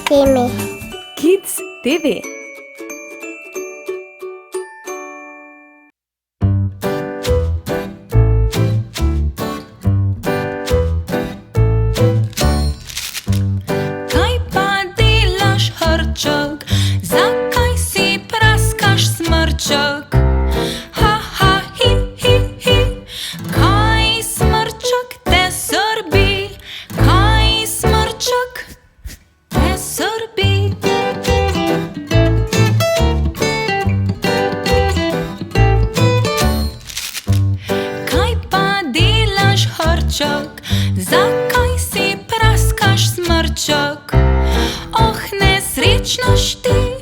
TV. Kids TV. Kaj pa delaš, hrček? Zakaj si praskaš smrček? Ha, ha, hi, hi, hi. Kaj smrček te srbi? Kaj smrček te srbi? Kaj pa delaš, hrček? Zakaj si praskaš smrček? Oh, nesrečnaš ti.